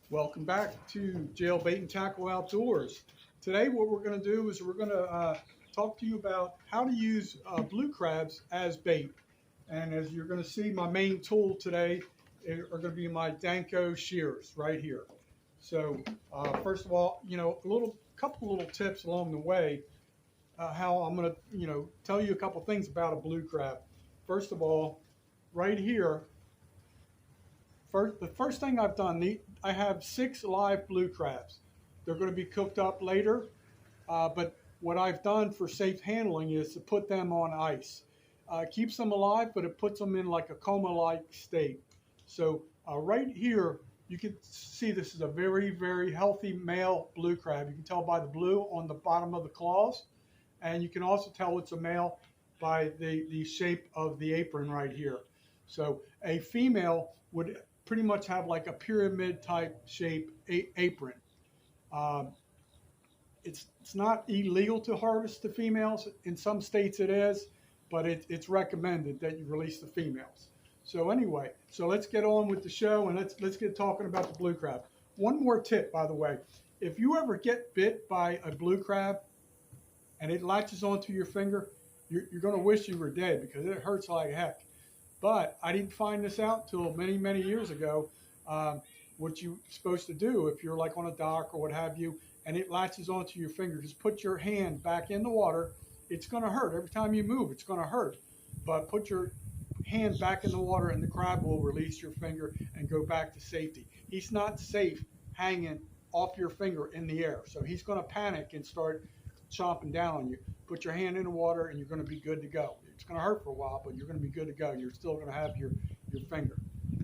Welcome back to Jail Bait and Tackle Outdoors. Today what we're going to do is we're going to talk to you about how to use blue crabs as bait. And as you're going to see, my main tool today are going to be my Danko shears right here. So first of all, couple little tips along the way, how I'm going to, tell you a couple things about a blue crab. First of all, right here, the first thing I've done, I have 6 live blue crabs. They're going to be cooked up later, but what I've done for safe handling is to put them on ice. It keeps them alive, but it puts them in like a coma-like state. So right here, you can see this is a very, very healthy male blue crab. You can tell by the blue on the bottom of the claws, and you can also tell it's a male by the shape of the apron right here. So a female would pretty much have like a pyramid type shape apron. Um, it's not illegal to harvest the females. In some states it is, but it's recommended that you release the females. So anyway, so let's get on with the show and let's get talking about the blue crab. One more tip, by the way. If you ever get bit by a blue crab and it latches onto your finger, you're going to wish you were dead because it hurts like heck. But I didn't find this out till many, many years ago. What you're supposed to do if you're like on a dock or what have you, and it latches onto your finger, just put your hand back in the water. It's going to hurt. Every time you move, it's going to hurt. But put your hand back in the water and the crab will release your finger and go back to safety. He's not safe hanging off your finger in the air. So he's going to panic and start chomping down on you. Put your hand in the water and you're going to be good to go. It's going to hurt for a while, but you're going to be good to go. You're still going to have your finger.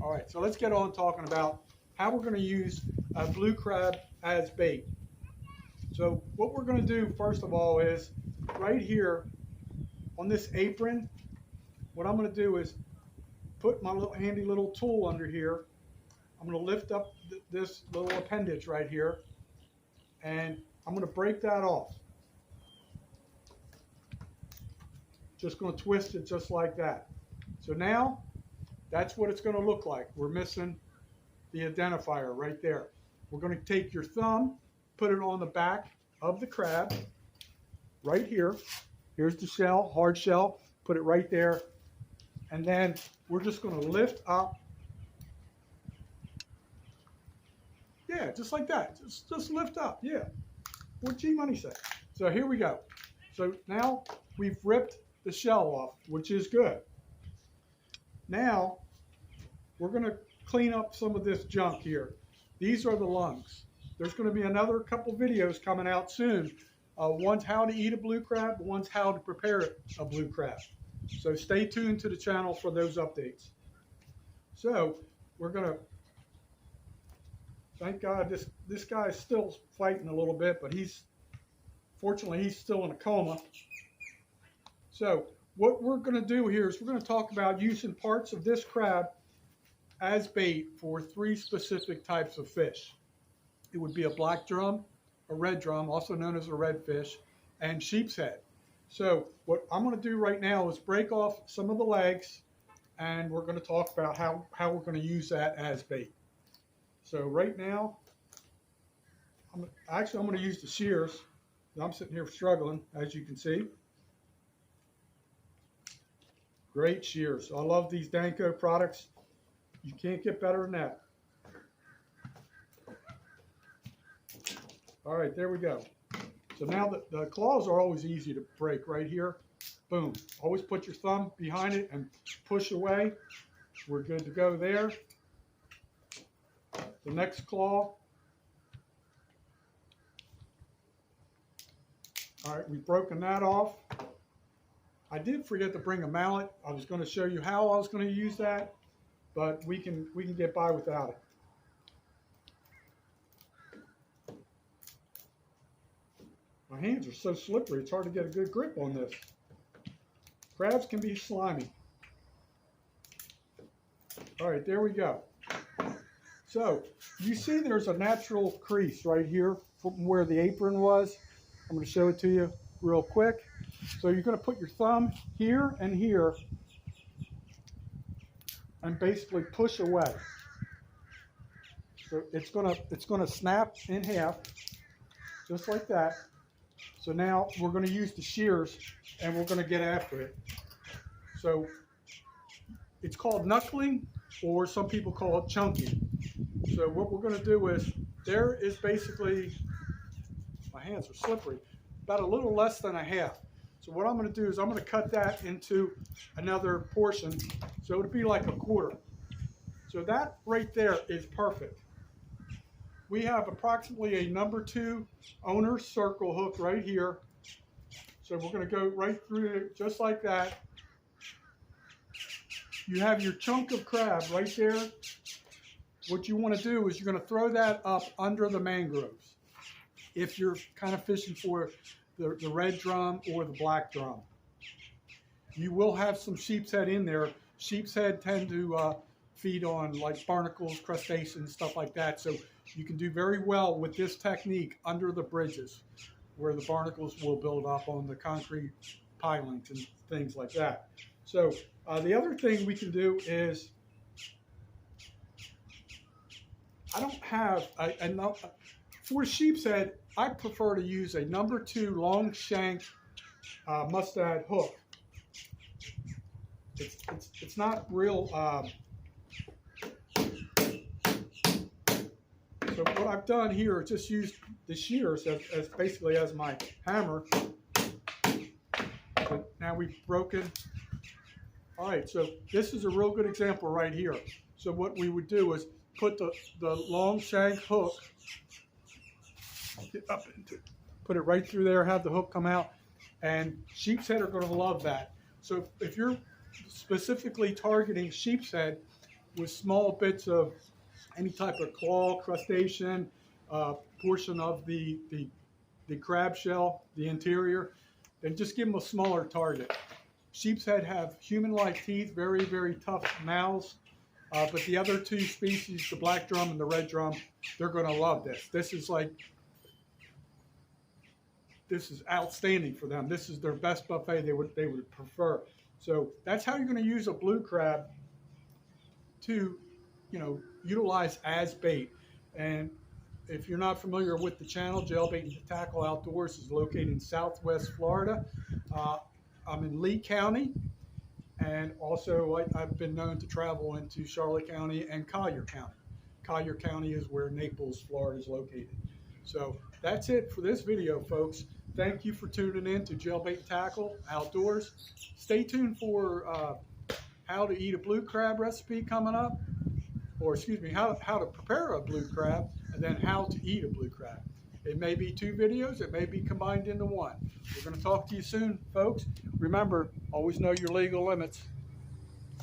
All right, so let's get on talking about how we're going to use a blue crab as bait. So what we're going to do first of all is right here on this apron, what I'm going to do is put my little handy little tool under here. I'm going to lift up this little appendage right here and I'm going to break that off. Just going to twist it just like that. So now that's what it's going to look like. We're missing the identifier right there. We're going to take your thumb, put it on the back of the crab right here. Here's the shell, hard shell. Put it right there. And then we're just going to lift up. Yeah, just like that. Just lift up. Yeah. What G Money say? So here we go. So now we've ripped the shell off, which is good. Now we're going to clean up some of this junk here. These are the lungs. There's going to be another couple videos coming out soon. One's how to eat a blue crab, one's how to prepare a blue crab. So stay tuned to the channel for those updates. So we're going to, thank God this guy is still fighting a little bit, but fortunately he's still in a coma. So what we're going to do here is we're going to talk about using parts of this crab as bait for 3 specific types of fish. It would be a black drum, a red drum, also known as a redfish, and sheep's head. So what I'm going to do right now is break off some of the legs, and we're going to talk about how we're going to use that as bait. So right now, I'm going to use the shears. I'm sitting here struggling, as you can see. Great shears. I love these Danko products. You can't get better than that. All right, there we go. So now the claws are always easy to break right here. Boom. Always put your thumb behind it and push away. We're good to go there. The next claw. All right, we've broken that off. I did forget to bring a mallet. I was going to show you how I was going to use that, but we can get by without it. My hands are so slippery, it's hard to get a good grip on this. Crabs can be slimy. All right, there we go. So you see there's a natural crease right here from where the apron was. I'm going to show it to you real quick. So you're going to put your thumb here and here and basically push away. So it's gonna snap in half, just like that. So now we're gonna use the shears and we're gonna get after it. So it's called knuckling, or some people call it chunking. So what we're gonna do is, there is basically, my hands are slippery, about a little less than a half. So what I'm gonna do is I'm gonna cut that into another portion. So it'd be like a quarter. So that right there is perfect. We have approximately a number 2 owner's circle hook right here. So we're going to go right through it just like that. You have your chunk of crab right there. What you want to do is you're going to throw that up under the mangroves if you're kind of fishing for the red drum or the black drum. You will have some sheep's head in there. Sheep's head tend to feed on like barnacles, crustaceans, stuff like that. So you can do very well with this technique under the bridges where the barnacles will build up on the concrete pilings and things like that. So the other thing we can do is, I don't have, for sheep's head, I prefer to use a number 2 long shank mustad hook. It's not real. So what I've done here is just used the shears as basically as my hammer. But now we've broken. All right, so this is a real good example right here. So what we would do is put the long shank hook, get up into, put it right through there, have the hook come out, and sheep's head are going to love that. So if you're specifically targeting sheep's head with small bits of any type of claw, crustacean, portion of the crab shell, the interior, then just give them a smaller target. Sheep's head have human-like teeth, very, very tough mouths, but the other 2 species, the black drum and the red drum, they're going to love this. This is outstanding for them. This is their best buffet they would prefer. So that's how you're going to use a blue crab to, utilize as bait. And if you're not familiar with the channel, Jailbait and Tackle Outdoors is located in Southwest Florida. I'm in Lee County, and also I've been known to travel into Charlotte County and Collier County. Collier County is where Naples, Florida is located. So that's it for this video, folks. Thank you for tuning in to Jailbait and Tackle Outdoors. Stay tuned for how to eat a blue crab recipe coming up, or excuse me, how to prepare a blue crab, and then how to eat a blue crab. It may be 2 videos, it may be combined into one. We're going to talk to you soon, folks. Remember, always know your legal limits.